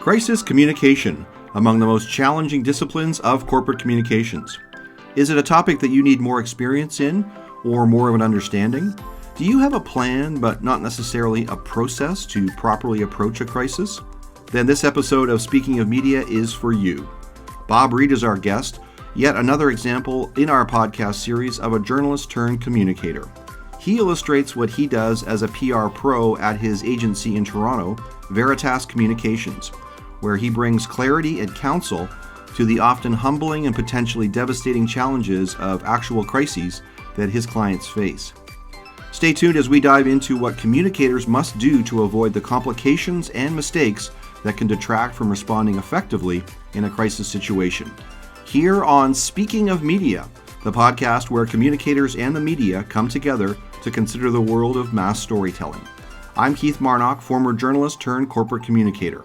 Crisis communication, among the most challenging disciplines of corporate communications. Is it a topic that you need more experience in or more of an understanding? Do you have a plan but not necessarily a process to properly approach a crisis? Then this episode of Speaking of Media is for you. Bob Reid is our guest, yet another example in our podcast series of a journalist turned communicator. He illustrates what he does as a PR pro at his agency in Toronto, Veritas Communications, where he brings clarity and counsel to the often humbling and potentially devastating challenges of actual crises that his clients face. Stay tuned as we dive into what communicators must do to avoid the complications and mistakes that can detract from responding effectively in a crisis situation. Here on Speaking of Media, the podcast where communicators and the media come together to consider the world of mass storytelling. I'm Keith Marnock, former journalist turned corporate communicator,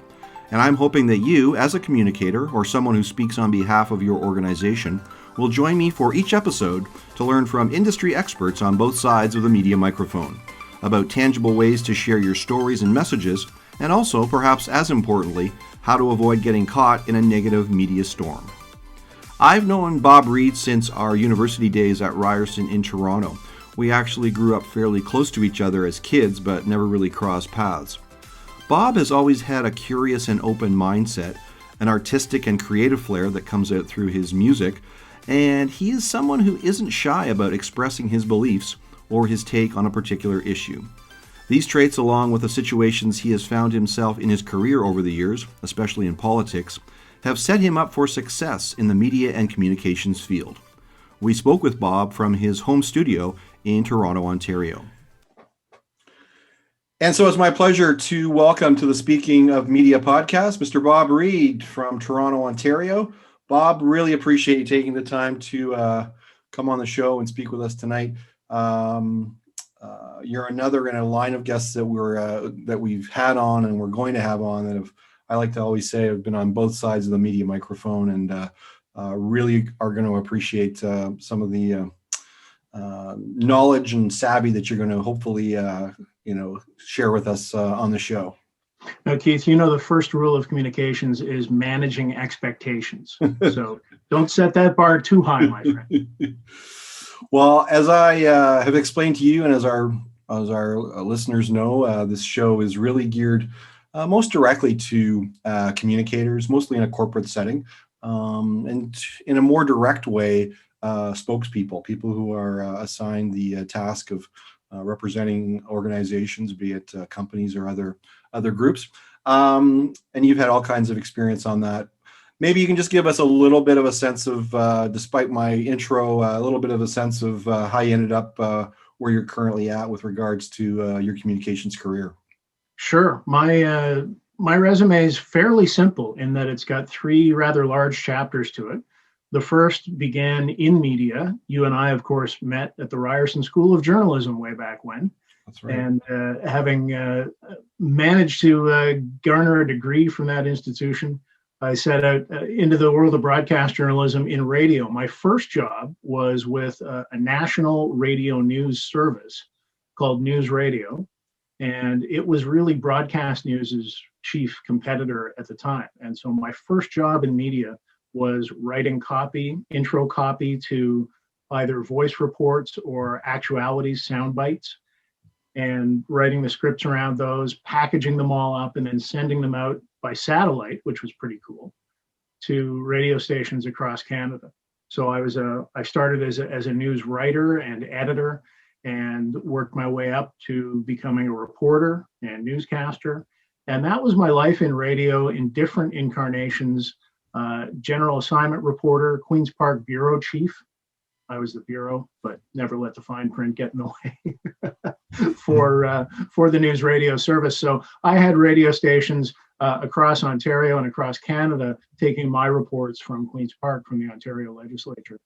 and I'm hoping that you, as a communicator or someone who speaks on behalf of your organization, will join me for each episode to learn from industry experts on both sides of the media microphone about tangible ways to share your stories and messages, and also, perhaps as importantly, how to avoid getting caught in a negative media storm. I've known Bob Reid since our university days at Ryerson in Toronto. We actually grew up fairly close to each other as kids, but never really crossed paths. Bob has always had a curious and open mindset, an artistic and creative flair that comes out through his music, and he is someone who isn't shy about expressing his beliefs or his take on a particular issue. These traits, along with the situations he has found himself in his career over the years, especially in politics, have set him up for success in the media and communications field. We spoke with Bob from his home studio in Toronto, Ontario. And so it's my pleasure to welcome to the Speaking of Media podcast, Mr. Bob Reid from Toronto, Ontario. Bob, really appreciate you taking the time to come on the show and speak with us tonight. You're another in a line of guests that we've had on and we're going to have on that I like to always say have been on both sides of the media microphone and really are going to appreciate some of the knowledge and savvy that you're going to hopefully share with us on the show. Now, Keith, the first rule of communications is managing expectations. So don't set that bar too high, my friend. Well, as I have explained to you and as our listeners know, this show is really geared most directly to communicators, mostly in a corporate setting, and in a more direct way, spokespeople, people who are assigned the task of representing organizations, be it companies or other groups. And you've had all kinds of experience on that. Maybe you can just give us a little bit of a sense of, despite my intro, a little bit of a sense of how you ended up where you're currently at with regards to your communications career. Sure. My resume is fairly simple in that it's got three rather large chapters to it. The first began in media. You and I, of course, met at the Ryerson School of Journalism way back when. That's right. And having managed to garner a degree from that institution, I set out into the world of broadcast journalism in radio. My first job was with a national radio news service called News Radio. And it was really broadcast news's chief competitor at the time. And so my first job in media was writing copy, intro copy to either voice reports or actualities, sound bites, and writing the scripts around those, packaging them all up, and then sending them out by satellite, which was pretty cool, to radio stations across Canada. So I started as a news writer and editor and worked my way up to becoming a reporter and newscaster. And that was my life in radio in different incarnations. General assignment reporter, Queen's Park bureau chief. I was the bureau, but never let the fine print get in the way for the news radio service. So I had radio stations across Ontario and across Canada taking my reports from Queen's Park from the Ontario legislature.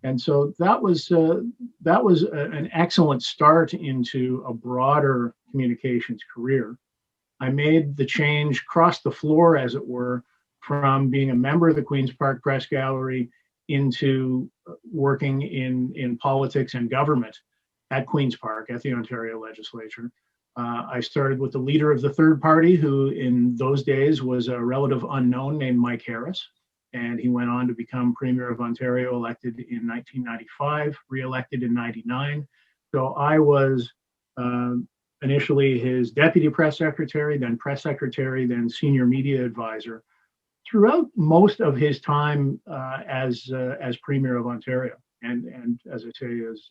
And so that was an excellent start into a broader communications career. I made the change, crossed the floor, as it were, from being a member of the Queen's Park Press Gallery into working in politics and government at Queen's Park, at the Ontario legislature. I started with the leader of the third party, who in those days was a relative unknown named Mike Harris. And he went on to become Premier of Ontario, elected in 1995, re-elected in 99. So I was initially his deputy press secretary, then senior media advisor throughout most of his time as Premier of Ontario. And as I say, as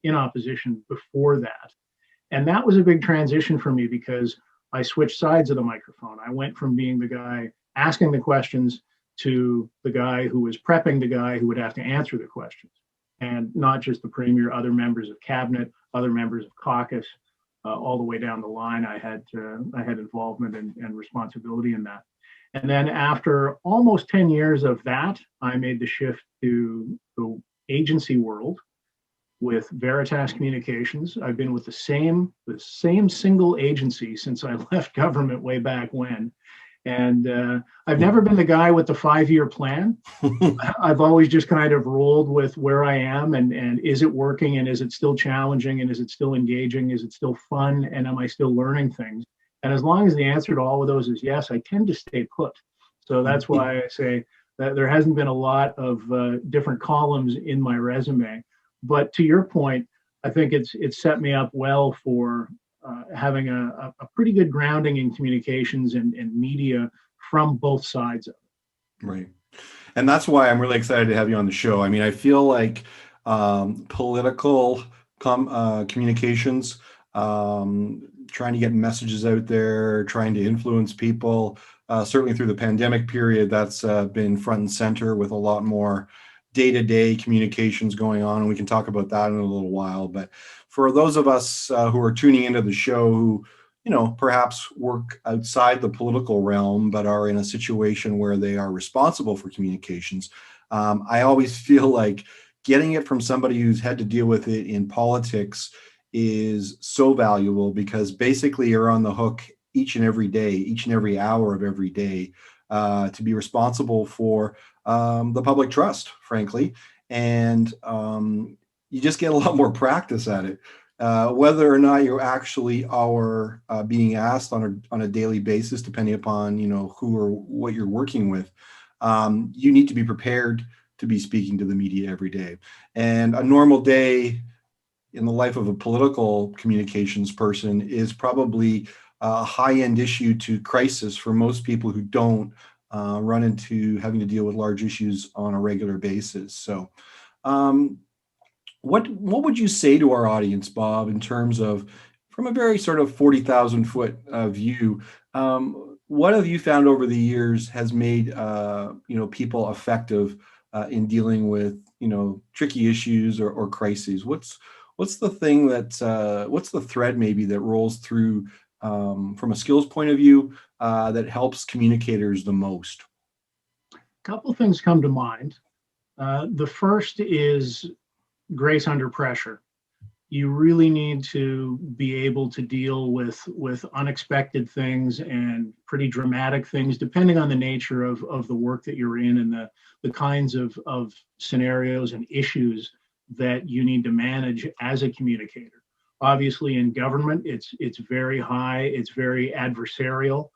in opposition before that. And that was a big transition for me because I switched sides of the microphone. I went from being the guy asking the questions to the guy who was prepping the guy who would have to answer the questions. And not just the Premier, other members of cabinet, other members of caucus, all the way down the line. I had involvement and responsibility in that. And then after almost 10 years of that, I made the shift to the agency world with Veritas Communications. I've been with the same single agency since I left government way back when. And I've never been the guy with the 5-year plan. I've always just kind of rolled with where I am and is it working and is it still challenging and is it still engaging? Is it still fun? And am I still learning things? And as long as the answer to all of those is yes, I tend to stay put. So that's why I say that there hasn't been a lot of different columns in my resume. But to your point, I think it's set me up well for having a pretty good grounding in communications and media from both sides of it. Right. And that's why I'm really excited to have you on the show. I mean, I feel like political communications, trying to get messages out there, trying to influence people, certainly through the pandemic period, that's been front and center with a lot more day-to-day communications going on. And we can talk about that in a little while. But for those of us who are tuning into the show who, perhaps work outside the political realm, but are in a situation where they are responsible for communications, I always feel like getting it from somebody who's had to deal with it in politics is so valuable, because basically you're on the hook each and every day, each and every hour of every day, to be responsible for the public trust, frankly. And you just get a lot more practice at it. Whether or not you actually are being asked on a daily basis, depending upon who or what you're working with, you need to be prepared to be speaking to the media every day. And a normal day in the life of a political communications person is probably a high-end issue to crisis for most people who don't run into having to deal with large issues on a regular basis. So what would you say to our audience, Bob, in terms of, from a very sort of 40,000 foot view, what have you found over the years has made people effective in dealing with tricky issues or crises? What's the thing what's the thread maybe that rolls through from a skills point of view that helps communicators the most? A couple things come to mind. The first is grace under pressure. You really need to be able to deal with unexpected things and pretty dramatic things, depending on the nature of the work that you're in and the kinds of scenarios and issues that you need to manage as a communicator. Obviously, in government, it's very high, it's very adversarial.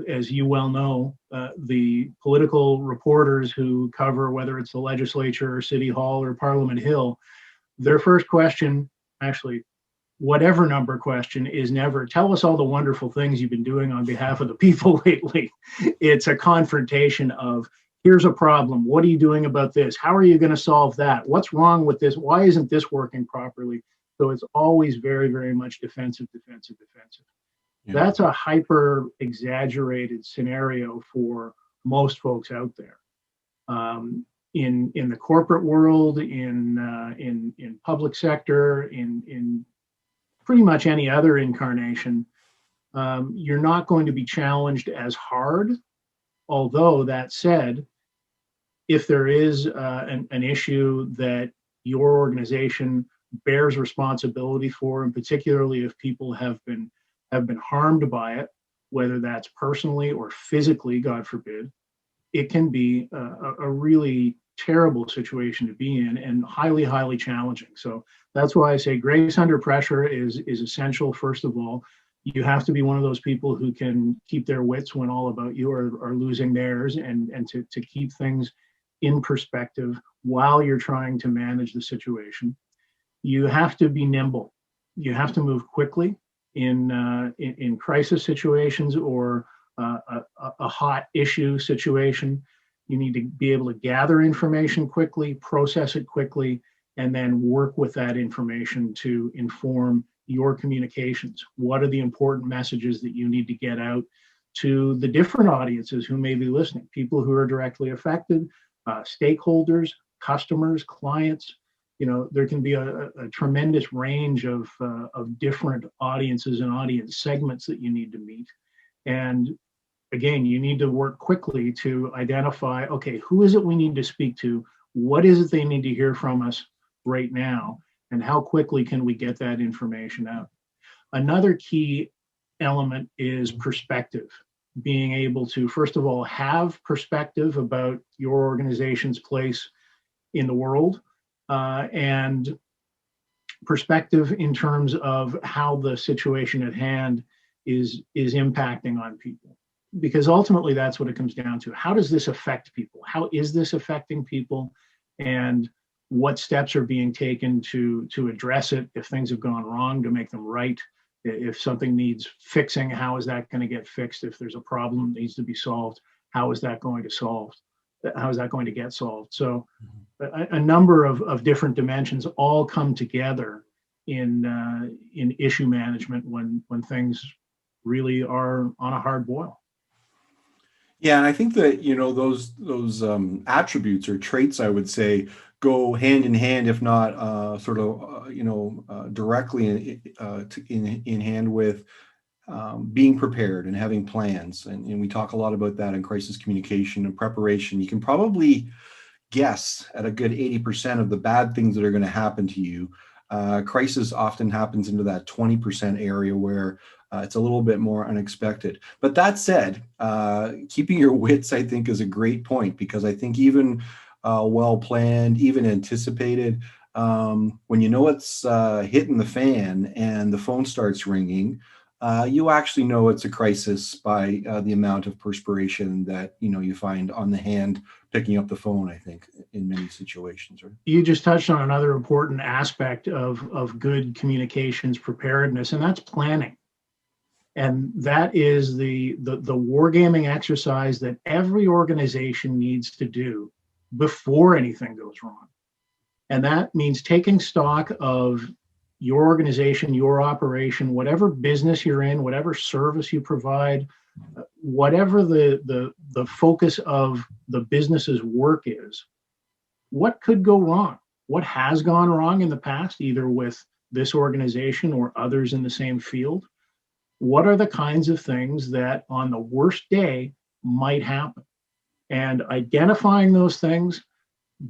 As you well know, the political reporters who cover whether it's the legislature or City Hall or Parliament Hill, their first question, actually, whatever number question, is never, tell us all the wonderful things you've been doing on behalf of the people lately. It's a confrontation of, here's a problem. What are you doing about this? How are you going to solve that? What's wrong with this? Why isn't this working properly? So it's always very, very much defensive. Yeah. That's a hyper exaggerated scenario for most folks out there. In the corporate world, in public sector, in pretty much any other incarnation, you're not going to be challenged as hard. Although that said, if there is an issue that your organization bears responsibility for, and particularly if people have been harmed by it, whether that's personally or physically, God forbid, it can be a really terrible situation to be in, and highly, highly challenging. So that's why I say grace under pressure is essential. First of all, you have to be one of those people who can keep their wits when all about you are losing theirs, and to keep things in perspective while you're trying to manage the situation. You have to be nimble. You have to move quickly in crisis situations, or a hot issue situation. You need to be able to gather information quickly, process it quickly, and then work with that information to inform your communications. What are the important messages that you need to get out to the different audiences who may be listening? People who are directly affected, stakeholders, customers, clients. There can be a tremendous range of different audiences and audience segments that you need to meet. And again, you need to work quickly to identify, okay, who is it we need to speak to? What is it they need to hear from us right now? And how quickly can we get that information out? Another key element is perspective. Being able to, first of all, have perspective about your organization's place in the world, and perspective in terms of how the situation at hand is impacting on people. Because ultimately that's what it comes down to. How does this affect people? How is this affecting people? And what steps are being taken to address it if things have gone wrong, to make them right? If something needs fixing, how is that going to get fixed? If there's a problem that needs to be solved, how is that going to solve? How is that going to get solved? So a number of different dimensions all come together in issue management when things really are on a hard boil. Yeah, and I think that those attributes or traits, I would say, go hand in hand, if not directly in hand with being prepared and having plans. And we talk a lot about that in crisis communication and preparation. You can probably guess at a good 80% of the bad things that are going to happen to you. Crisis often happens into that 20% area where it's a little bit more unexpected. But that said, keeping your wits, I think, is a great point, because I think even well planned, even anticipated, when you know it's hitting the fan and the phone starts ringing, you actually know it's a crisis by the amount of perspiration that you find on the hand picking up the phone, I think, in many situations. Right? You just touched on another important aspect of good communications preparedness, and that's planning. And that is the wargaming exercise that every organization needs to do before anything goes wrong. And that means taking stock of your organization, your operation, whatever business you're in, whatever service you provide, whatever the focus of the business's work is. What could go wrong? What has gone wrong in the past, either with this organization or others in the same field? What are the kinds of things that on the worst day might happen? And identifying those things,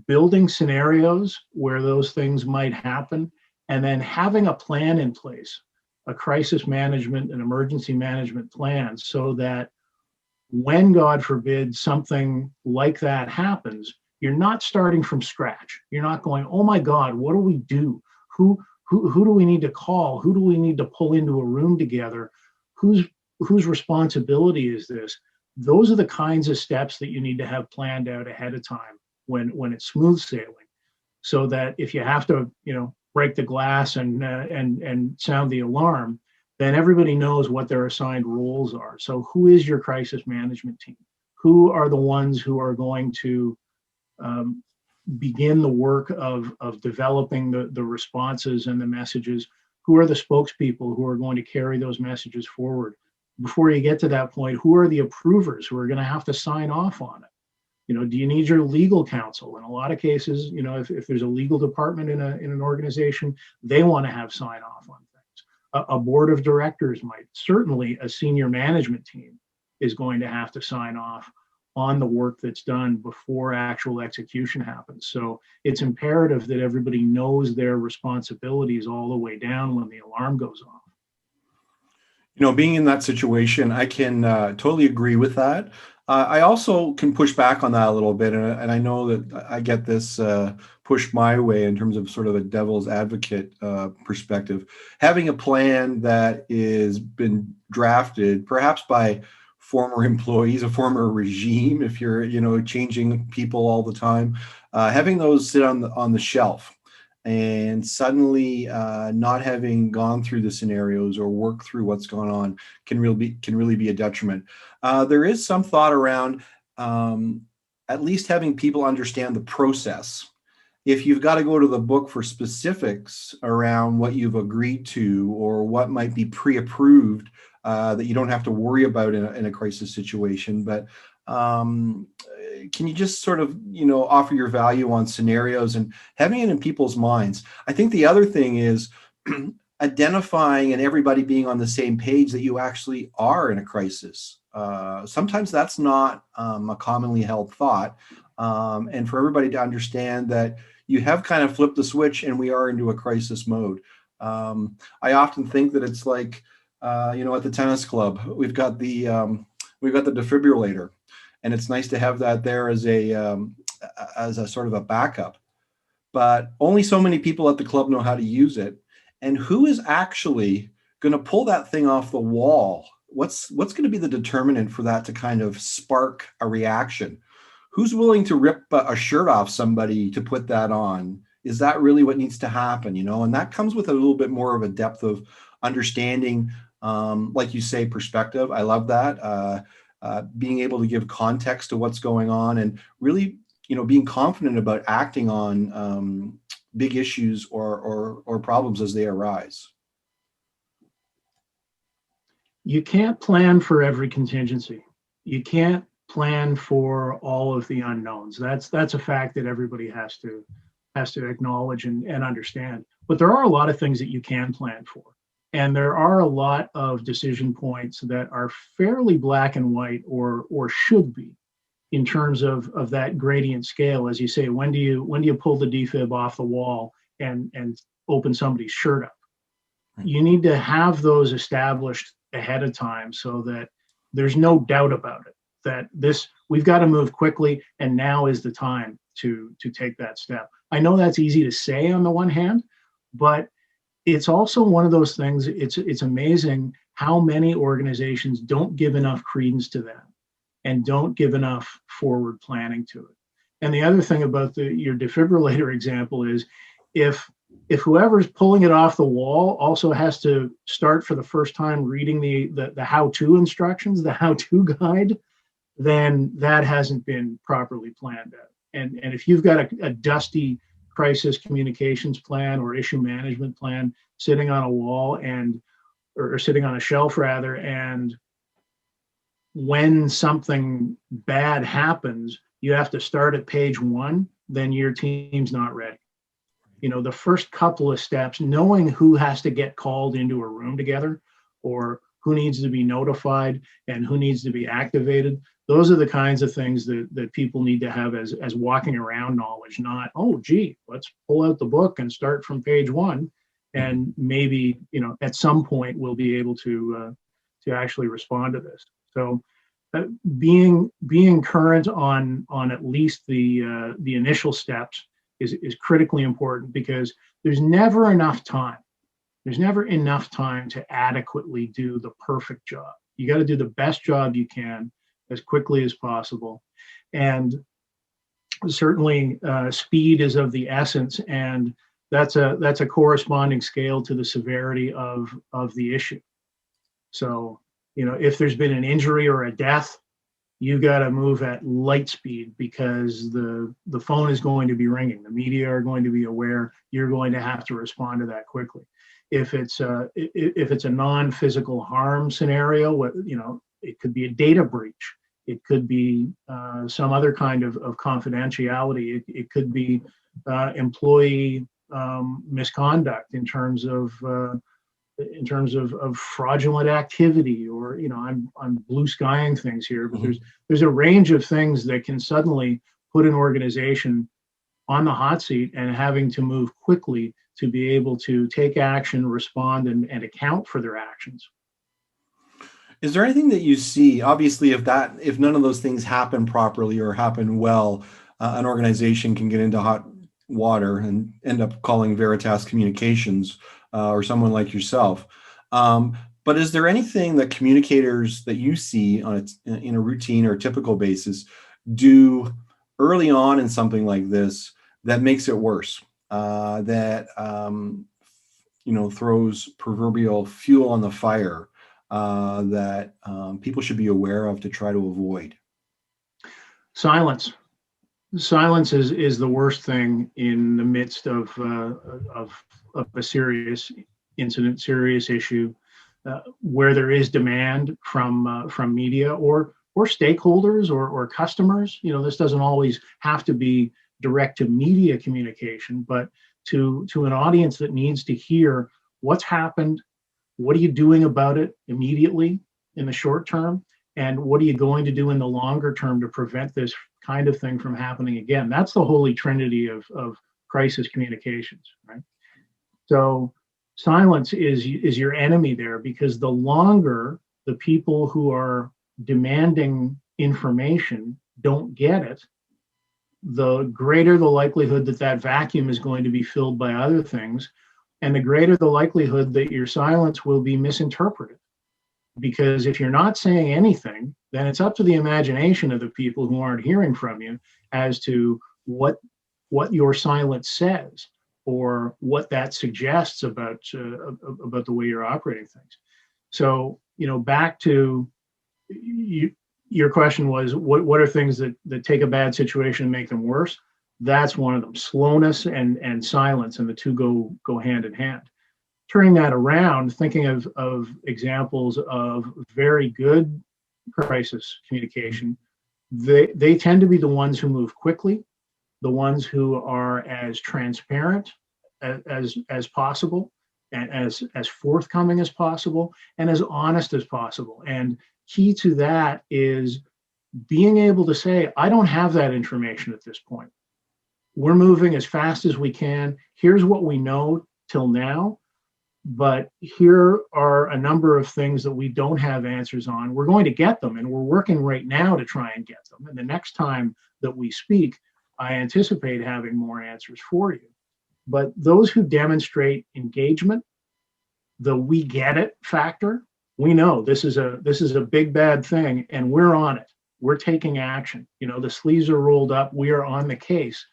building scenarios where those things might happen, and then having a plan in place, a crisis management and emergency management plan, so that when, God forbid, something like that happens, you're not starting from scratch. You're not going, oh my God, what do we do? Who do we need to call? Who do we need to pull into a room together? Whose responsibility is this? Those are the kinds of steps that you need to have planned out ahead of time when it's smooth sailing, so that if you have to, break the glass and sound the alarm, then everybody knows what their assigned roles are. So who is your crisis management team? Who are the ones who are going to begin the work of developing the responses and the messages? Who are the spokespeople who are going to carry those messages forward? Before you get to that point, who are the approvers who are going to have to sign off on it? Do you need your legal counsel? In a lot of cases, if there's a legal department in an organization, they want to have sign off on things. A board of directors might. Certainly a senior management team is going to have to sign off on the work that's done before actual execution happens. So it's imperative that everybody knows their responsibilities all the way down when the alarm goes off. Being in that situation, I can totally agree with that. I also can push back on that a little bit, and I know that I get this pushed my way in terms of sort of a devil's advocate perspective. Having a plan that is been drafted, perhaps by former employees, a former regime, if you're changing people all the time, having those sit on the shelf, and suddenly not having gone through the scenarios or worked through what's going on can really be a detriment. There is some thought around at least having people understand the process. If you've got to go to the book for specifics around what you've agreed to or what might be pre-approved, that you don't have to worry about in a crisis situation. But can you just sort of offer your value on scenarios and having it in people's minds? I think the other thing is identifying and everybody being on the same page that you actually are in a crisis. Sometimes that's not a commonly held thought, and for everybody to understand that you have kind of flipped the switch and we are into a crisis mode. I often think that it's like at the tennis club we've got the defibrillator, and it's nice to have that there as a sort of a backup. But only so many people at the club know how to use it, and who is actually going to pull that thing off the wall? What's going to be the determinant for that to kind of spark a reaction? Who's willing to rip a shirt off somebody to put that on? Is that really what needs to happen? And that comes with a little bit more of a depth of understanding, like you say, perspective. I love that. Being able to give context to what's going on and really, being confident about acting on big issues or problems as they arise. You can't plan for every contingency. You can't plan for all of the unknowns. That's a fact that everybody has to acknowledge and understand. But there are a lot of things that you can plan for. And there are a lot of decision points that are fairly black and white or should be in terms of that gradient scale. As you say, when do you pull the defib off the wall and open somebody's shirt up? You need to have those established ahead of time so that there's no doubt about it, that we've got to move quickly and now is the time to take that step. I know that's easy to say on the one hand, but it's also one of those things. It's amazing how many organizations don't give enough credence to that and don't give enough forward planning to it. And the other thing about your defibrillator example is if whoever's pulling it off the wall also has to start for the first time reading the how-to instructions, the how-to guide, then that hasn't been properly planned out. And if you've got a dusty crisis communications plan or issue management plan sitting on a wall or sitting on a shelf rather, and when something bad happens, you have to start at page 1, then your team's not ready. The first couple of steps, knowing who has to get called into a room together or who needs to be notified and who needs to be activated, those are the kinds of things that people need to have as walking around knowledge, not, oh, gee, let's pull out the book and start from page 1. And maybe, at some point we'll be able to actually respond to this. So being current on at least the initial steps is critically important, because there's never enough time. There's never enough time to adequately do the perfect job. You got to do the best job you can as quickly as possible. And certainly speed is of the essence, and that's a corresponding scale to the severity of the issue. So, if there's been an injury or a death, you got to move at light speed, because the phone is going to be ringing. The media are going to be aware. You're going to have to respond to that quickly. If it's a non-physical harm scenario, it could be a data breach. It could be some other kind of confidentiality. It could be employee misconduct in terms of fraudulent activity, or I'm blue skying things here, but there's a range of things that can suddenly put an organization on the hot seat and having to move quickly to be able to take action, respond, and account for their actions. Is there anything that you see? Obviously, if none of those things happen properly or happen well, an organization can get into hot water and end up calling Veritas Communications or someone like yourself. But is there anything that communicators that you see in a routine or typical basis do early on in something like this that makes it worse? That throws proverbial fuel on the fire that people should be aware of to try to avoid? Silence. Silence is the worst thing in the midst of a serious incident, serious issue, where there is demand from media or stakeholders or customers. This doesn't always have to be direct to media communication, but to an audience that needs to hear what's happened, what are you doing about it immediately in the short term, and what are you going to do in the longer term to prevent this kind of thing from happening again. That's the holy trinity of crisis communications, right? So silence is your enemy there, because the longer the people who are demanding information don't get it, the greater the likelihood that that vacuum is going to be filled by other things, and the greater the likelihood that your silence will be misinterpreted. Because if you're not saying anything, then it's up to the imagination of the people who aren't hearing from you as to what your silence says or what that suggests about the way you're operating things. So, back to your question was, what are things that take a bad situation and make them worse? That's one of them. Slowness and silence, and the two go hand in hand. Turning that around, thinking of examples of very good crisis communication, they tend to be the ones who move quickly, the ones who are as transparent as possible, and as forthcoming as possible, and as honest as possible. And key to that is being able to say, I don't have that information at this point. We're moving as fast as we can. Here's what we know till now. But here are a number of things that we don't have answers on. We're going to get them, and we're working right now to try and get them. And the next time that we speak, I anticipate having more answers for you. But those who demonstrate engagement, the we get it factor, we know this is a big bad thing, and we're on it. We're taking action. The sleeves are rolled up. We are on the case.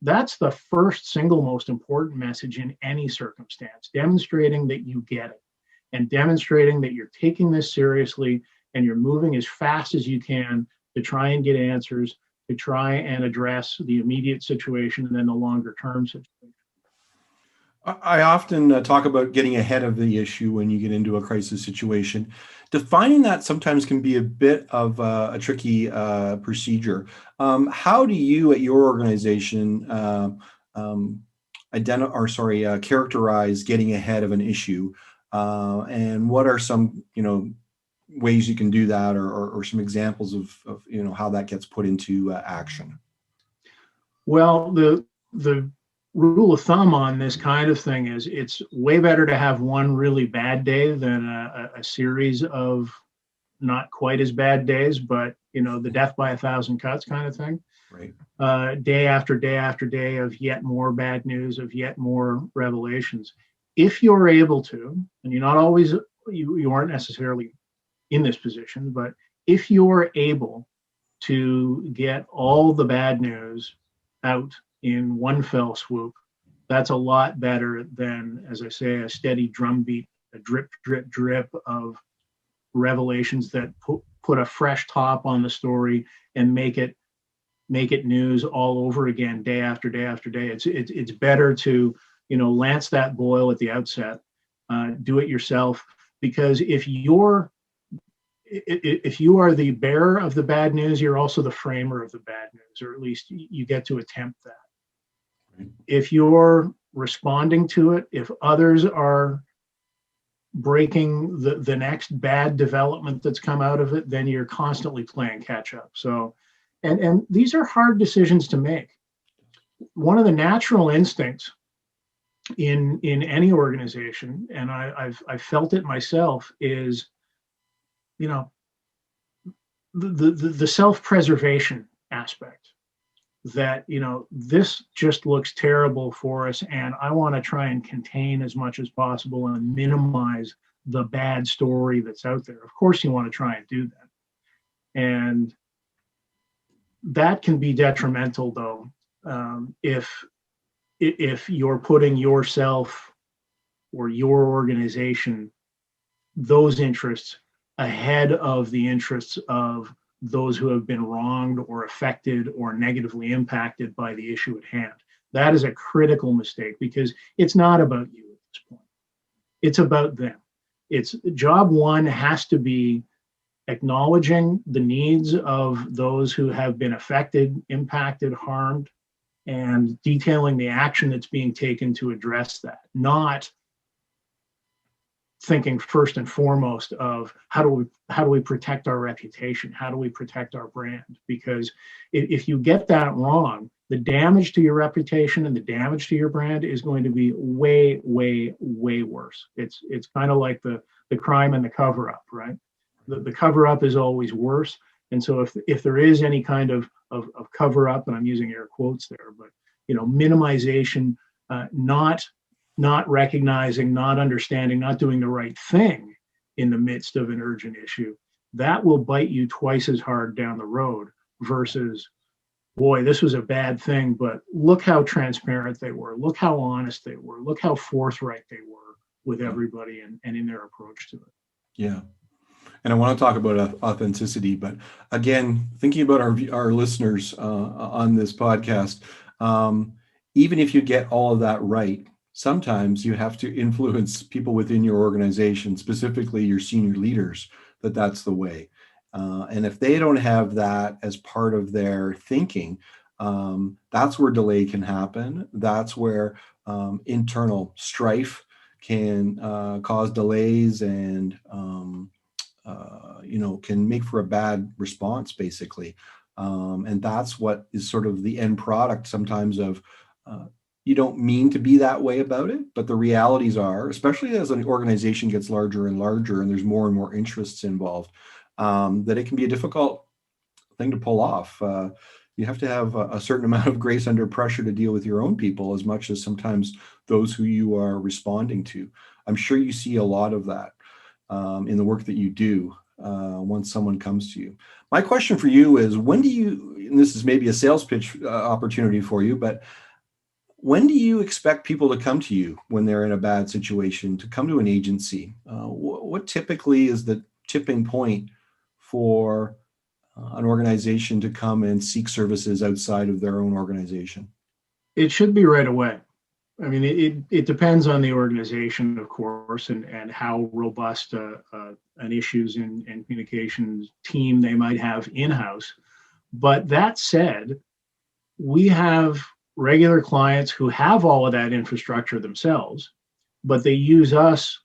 That's the first single most important message in any circumstance, demonstrating that you get it and demonstrating that you're taking this seriously and you're moving as fast as you can to try and get answers, to try and address the immediate situation and then the longer term situation. I often talk about getting ahead of the issue when you get into a crisis situation. Defining that sometimes can be a bit of a tricky procedure. How do you, at your organization, characterize getting ahead of an issue, and what are some ways you can do that, or some examples of how that gets put into action? Well, the rule of thumb on this kind of thing is it's way better to have one really bad day than a series of not quite as bad days, but the death by 1,000 cuts kind of thing. Right. Day after day after day of yet more bad news, of yet more revelations. If you're able to, and you're not always, you aren't necessarily in this position, but if you're able to get all the bad news out in one fell swoop, that's a lot better than, as I say, a steady drumbeat, a drip, drip, drip of revelations that put a fresh top on the story and make it news all over again, day after day after day. It's better to lance that boil at the outset, do it yourself, because if you are the bearer of the bad news, you're also the framer of the bad news, or at least you get to attempt that. Right. If you're responding to it, if others are breaking the next bad development that's come out of it, then you're constantly playing catch up. So, and these are hard decisions to make. One of the natural instincts in any organization, and I've felt it myself, is you know, the self-preservation aspect, that, this just looks terrible for us, and I want to try and contain as much as possible and minimize the bad story that's out there. Of course, you want to try and do that. And that can be detrimental, though, if you're putting yourself or your organization, those interests, ahead of the interests of those who have been wronged or affected or negatively impacted by the issue at hand. That is a critical mistake, because it's not about you at this point. It's about them. It's job one has to be acknowledging the needs of those who have been affected, impacted, harmed, and detailing the action that's being taken to address that, not thinking first and foremost of how do we protect our reputation, how do we protect our brand. Because if you get that wrong, the damage to your reputation and the damage to your brand is going to be way, way, way worse. It's kind of like the crime and the cover up, right? The cover up is always worse. And so if there is any kind of cover up, and I'm using air quotes there, but minimization, not recognizing, not understanding, not doing the right thing in the midst of an urgent issue, that will bite you twice as hard down the road versus, boy, this was a bad thing, but look how transparent they were. Look how honest they were. Look how forthright they were with everybody and in their approach to it. Yeah. And I want to talk about authenticity, but again, thinking about our listeners on this podcast, even if you get all of that right, sometimes you have to influence people within your organization, specifically your senior leaders, that's the way. And if they don't have that as part of their thinking, that's where delay can happen. That's where internal strife can cause delays and can make for a bad response, basically. And that's what is sort of the end product sometimes of you don't mean to be that way about it, but the realities are, especially as an organization gets larger and larger and there's more and more interests involved, that it can be a difficult thing to pull off. You have to have a certain amount of grace under pressure to deal with your own people as much as sometimes those who you are responding to. I'm sure you see a lot of that in the work that you do once someone comes to you. My question for you is, when do you, and this is maybe a sales pitch opportunity for you, but when do you expect people to come to you when they're in a bad situation, to come to an agency? What typically is the tipping point for an organization to come and seek services outside of their own organization? It should be right away. I mean, it depends on the organization, of course, and how robust an issues and communications team they might have in-house. But that said, we have regular clients who have all of that infrastructure themselves, but they use us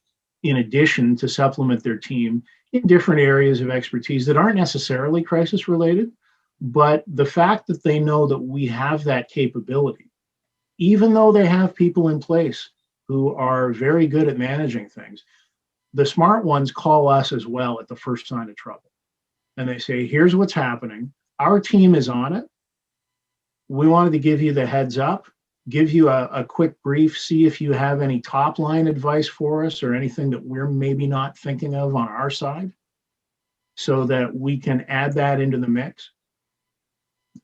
in addition to supplement their team in different areas of expertise that aren't necessarily crisis related. But the fact that they know that we have that capability, even though they have people in place who are very good at managing things, the smart ones call us as well at the first sign of trouble. And they say, here's what's happening. Our team is on it. We wanted to give you the heads up, give you a quick brief, see if you have any top line advice for us or anything that we're maybe not thinking of on our side, so that we can add that into the mix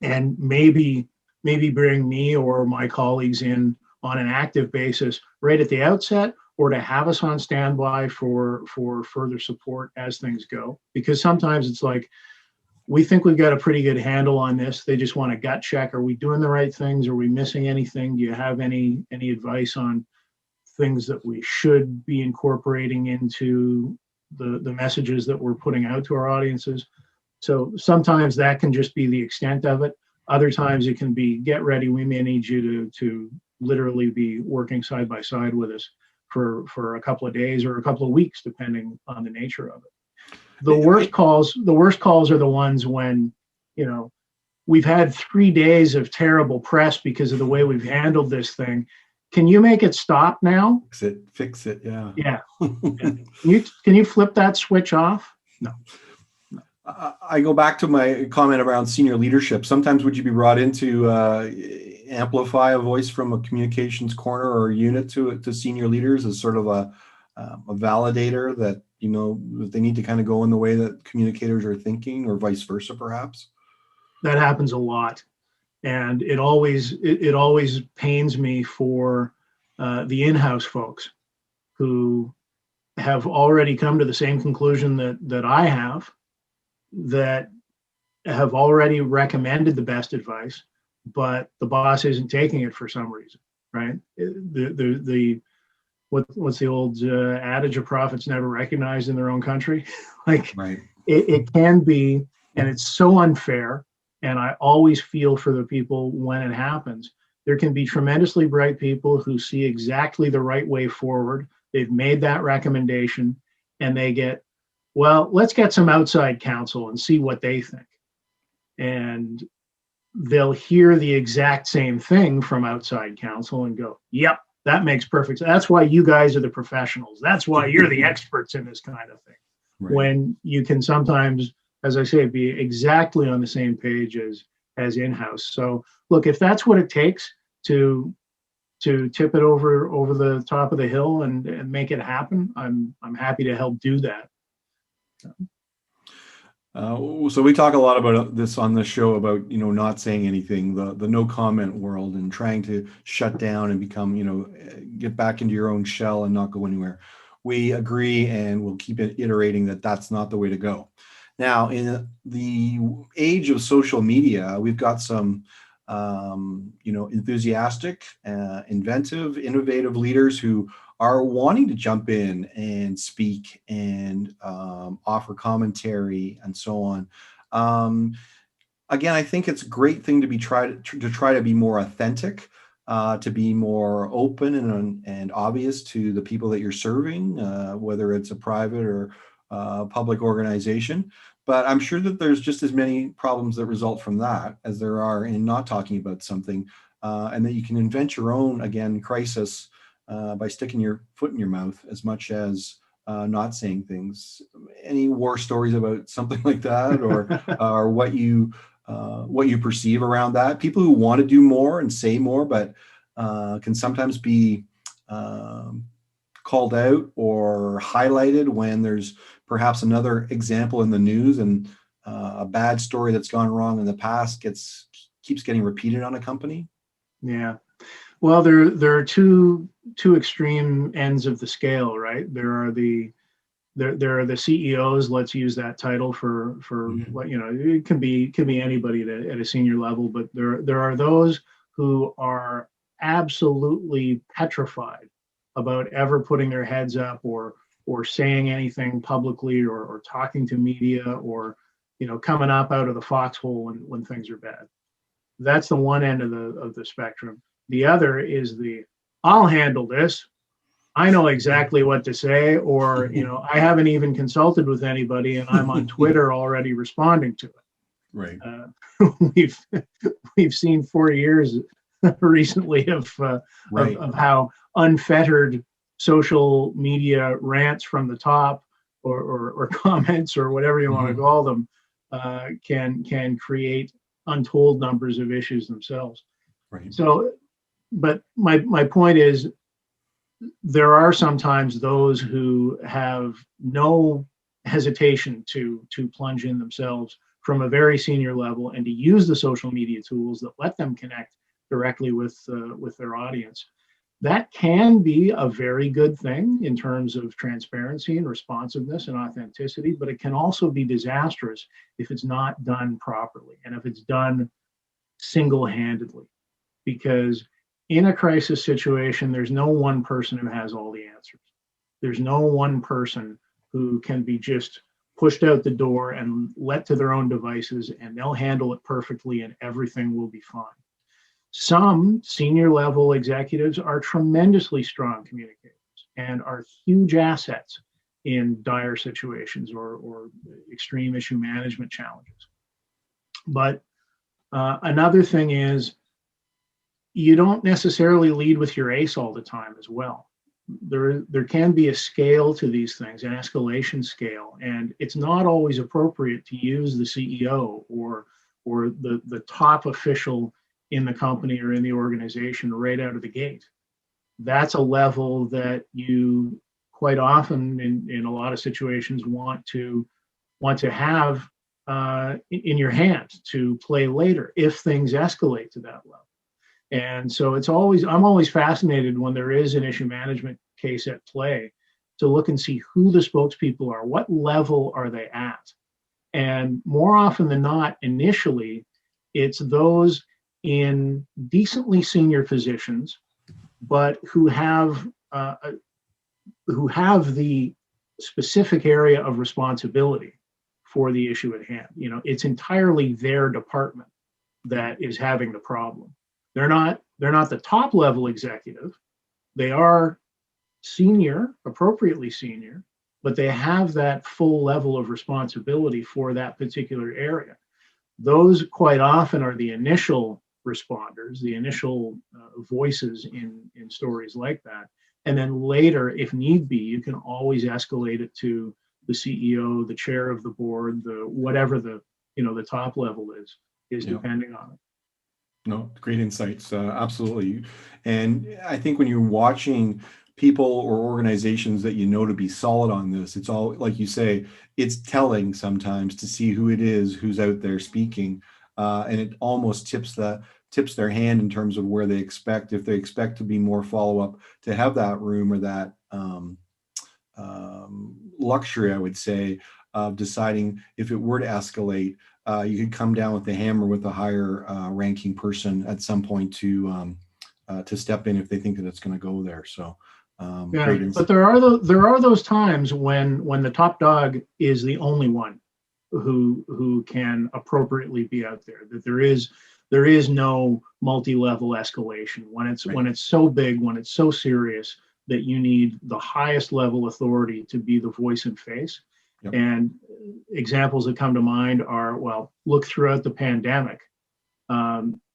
and maybe bring me or my colleagues in on an active basis right at the outset, or to have us on standby for further support as things go. Because sometimes it's like, we think we've got a pretty good handle on this. They just want a gut check. Are we doing the right things? Are we missing anything? Do you have any advice on things that we should be incorporating into the messages that we're putting out to our audiences? So sometimes that can just be the extent of it. Other times it can be, get ready, we may need you to literally be working side by side with us for a couple of days or a couple of weeks, depending on the nature of it. The worst calls are the ones when, we've had 3 days of terrible press because of the way we've handled this thing. Can you make it stop now? Fix it. Yeah. Yeah. Can you flip that switch off? No. I go back to my comment around senior leadership. Sometimes would you be brought in to amplify a voice from a communications corner or unit to senior leaders as sort of a validator that, that they need to kind of go in the way that communicators are thinking, or vice versa, perhaps? That happens a lot. And it always pains me for the in-house folks who have already come to the same conclusion that I have, that have already recommended the best advice, but the boss isn't taking it for some reason, right? What's the old adage of prophets never recognized in their own country? Like, right. It can be, and it's so unfair. And I always feel for the people when it happens. There can be tremendously bright people who see exactly the right way forward. They've made that recommendation, and they get, well, let's get some outside counsel and see what they think. And they'll hear the exact same thing from outside counsel and go, yep, that makes perfect sense. That's why you guys are the professionals. That's why you're the experts in this kind of thing. Right. When you can sometimes, as I say, be exactly on the same page as in-house. So look, if that's what it takes to tip it over the top of the hill and make it happen, I'm happy to help do that. So we talk a lot about this on the show about, not saying anything, the no comment world, and trying to shut down and become, get back into your own shell and not go anywhere. We agree, and we'll keep iterating that that's not the way to go. Now, in the age of social media, we've got some, enthusiastic, inventive, innovative leaders who are wanting to jump in and speak and offer commentary and so on. Again, I think it's a great thing to try to be more authentic, to be more open and obvious to the people that you're serving, whether it's a private or public organization. But I'm sure that there's just as many problems that result from that as there are in not talking about something, and that you can invent your own, again, crisis by sticking your foot in your mouth as much as not saying things. Any war stories about something like that, or what you perceive around that? People who want to do more and say more, but can sometimes be called out or highlighted when there's perhaps another example in the news, and a bad story that's gone wrong in the past keeps getting repeated on a company. Yeah. Well, there are two extreme ends of the scale, right? There are the CEOs. Let's use that title for what, it can be anybody at a senior level, but there are those who are absolutely petrified about ever putting their heads up or saying anything publicly or talking to media or coming up out of the foxhole when things are bad. That's the one end of the spectrum. The other is I'll handle this. I know exactly what to say, or I haven't even consulted with anybody, and I'm on Twitter already responding to it. Right. We've seen 4 years recently of how unfettered social media rants from the top or comments or whatever you want to call them can create untold numbers of issues themselves. Right. So, but my point is, there are sometimes those who have no hesitation to plunge in themselves from a very senior level and to use the social media tools that let them connect directly with their audience. That can be a very good thing in terms of transparency and responsiveness and authenticity, but it can also be disastrous if it's not done properly and if it's done single-handedly. Because in a crisis situation, there's no one person who has all the answers. There's no one person who can be just pushed out the door and let to their own devices, and they'll handle it perfectly and everything will be fine. Some senior level executives are tremendously strong communicators and are huge assets in dire situations or extreme issue management challenges. But another thing is, you don't necessarily lead with your ace all the time as well. there can be a scale to these things, an escalation scale, and it's not always appropriate to use the CEO or the top official in the company or in the organization right out of the gate. That's a level that you quite often in a lot of situations want to have in your hands to play later if things escalate to that level. And so I'm always fascinated when there is an issue management case at play to look and see who the spokespeople are, what level are they at? And more often than not, initially, it's those in decently senior positions, but who have the specific area of responsibility for the issue at hand. It's entirely their department that is having the problem. They're not the top level executive. They are senior, appropriately senior, but they have that full level of responsibility for that particular area. Those quite often are the initial responders, the initial voices in stories like that. And then later, if need be, you can always escalate it to the CEO, the chair of the board, the whatever the top level is depending on it. No, great insights. Absolutely. And I think when you're watching people or organizations that you know to be solid on this, it's all, like you say, it's telling sometimes to see who it is who's out there speaking. And it almost tips their hand in terms of where they expect, if they expect to be more follow-up, to have that room or that luxury, I would say, of deciding if it were to escalate, you could come down with the hammer with a higher ranking person at some point to step in if they think that it's going to go there. So, but there are those times when the top dog is the only one who can appropriately be out there. That there is no multi-level escalation when it's so big, when it's so serious that you need the highest level authority to be the voice and face. Yep. And examples that come to mind are, look throughout the pandemic.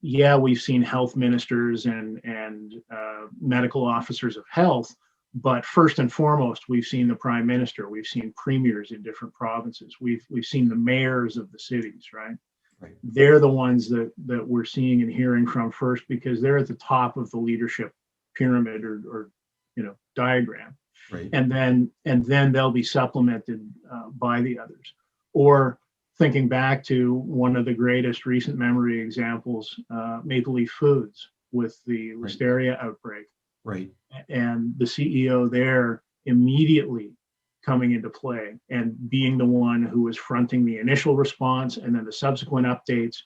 We've seen health ministers and medical officers of health, but first and foremost, we've seen the prime minister. We've seen premiers in different provinces. We've seen the mayors of the cities, right? They're the ones that we're seeing and hearing from first because they're at the top of the leadership pyramid or diagram. Right. And then they'll be supplemented by the others. Or thinking back to one of the greatest recent memory examples, Maple Leaf Foods with the listeria outbreak. Right. And the CEO there immediately coming into play and being the one who was fronting the initial response and then the subsequent updates,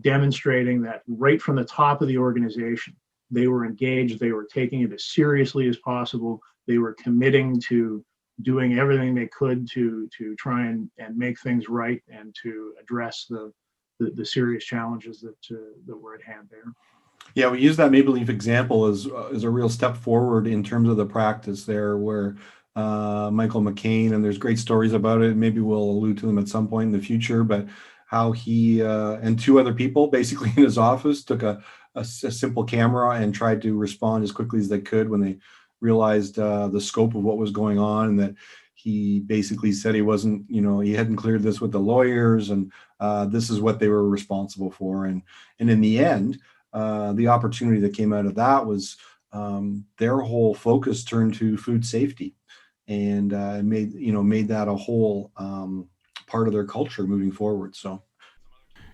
demonstrating that right from the top of the organization, they were engaged, they were taking it as seriously as possible, they were committing to doing everything they could to try and make things right and to address the serious challenges that were at hand there. Yeah, we use that Maple Leaf example as a real step forward in terms of the practice there, where Michael McCain, and there's great stories about it. Maybe we'll allude to them at some point in the future, but how he and two other people basically in his office took a simple camera and tried to respond as quickly as they could when they realized the scope of what was going on, and that he basically said he wasn't, he hadn't cleared this with the lawyers, and this is what they were responsible for. And in the end, the opportunity that came out of that was their whole focus turned to food safety, and made that a whole part of their culture moving forward. So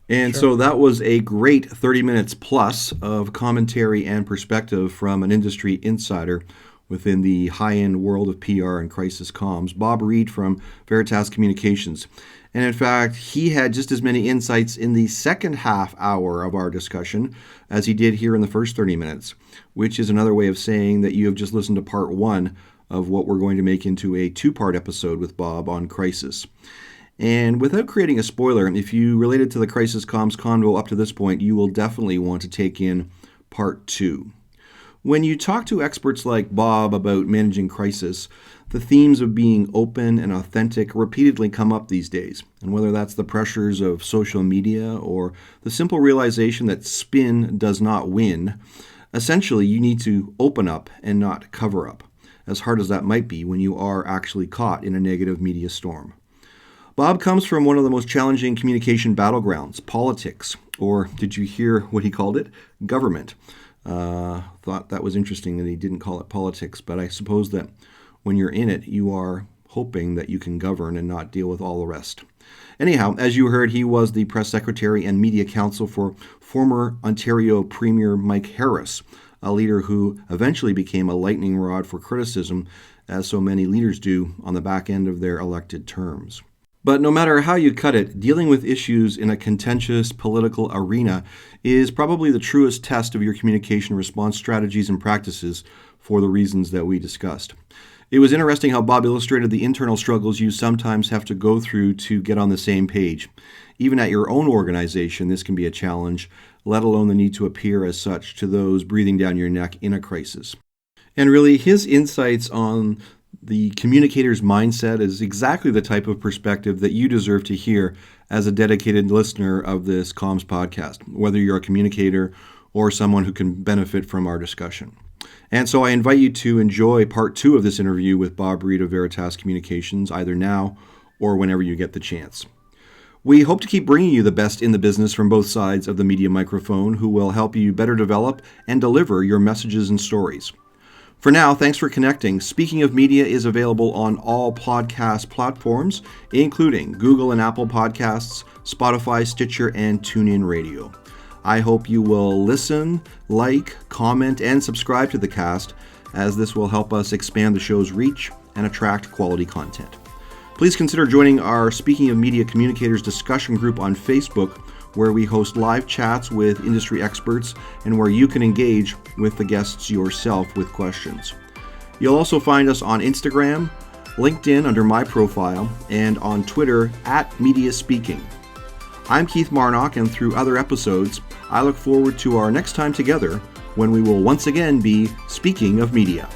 that was a great 30 minutes plus of commentary and perspective from an industry insider within the high-end world of PR and crisis comms, Bob Reid from Veritas Communications. And in fact, he had just as many insights in the second half hour of our discussion as he did here in the first 30 minutes, which is another way of saying that you have just listened to part one of what we're going to make into a two-part episode with Bob on crisis. And without creating a spoiler, if you related to the Crisis Comms Convo up to this point, you will definitely want to take in part two. When you talk to experts like Bob about managing crisis, the themes of being open and authentic repeatedly come up these days. And whether that's the pressures of social media or the simple realization that spin does not win, essentially you need to open up and not cover up. as hard as that might be when you are actually caught in a negative media storm. Bob comes from one of the most challenging communication battlegrounds, politics, or did you hear what he called it? Government. Thought that was interesting that he didn't call it politics, but I suppose that when you're in it, you are hoping that you can govern and not deal with all the rest. Anyhow, as you heard, he was the press secretary and media counsel for former Ontario Premier Mike Harris, a leader who eventually became a lightning rod for criticism, as so many leaders do on the back end of their elected terms. But no matter how you cut it, dealing with issues in a contentious political arena is probably the truest test of your communication response strategies and practices for the reasons that we discussed. It was interesting how Bob illustrated the internal struggles you sometimes have to go through to get on the same page. Even at your own organization, this can be a challenge, let alone the need to appear as such to those breathing down your neck in a crisis. And really, his insights on the communicator's mindset is exactly the type of perspective that you deserve to hear as a dedicated listener of this comms podcast, whether you're a communicator or someone who can benefit from our discussion. And so I invite you to enjoy part 2 of this interview with Bob Reid of Veritas Communications, either now or whenever you get the chance. We hope to keep bringing you the best in the business from both sides of the media microphone, who will help you better develop and deliver your messages and stories. For now, thanks for connecting. Speaking of Media is available on all podcast platforms, including Google and Apple Podcasts, Spotify, Stitcher, and TuneIn Radio. I hope you will listen, like, comment, and subscribe to the cast, as this will help us expand the show's reach and attract quality content. Please consider joining our Speaking of Media Communicators discussion group on Facebook, where we host live chats with industry experts and where you can engage with the guests yourself with questions. You'll also find us on Instagram, LinkedIn under my profile, and on Twitter @MediaSpeaking. I'm Keith Marnock, and through other episodes, I look forward to our next time together when we will once again be Speaking of Media.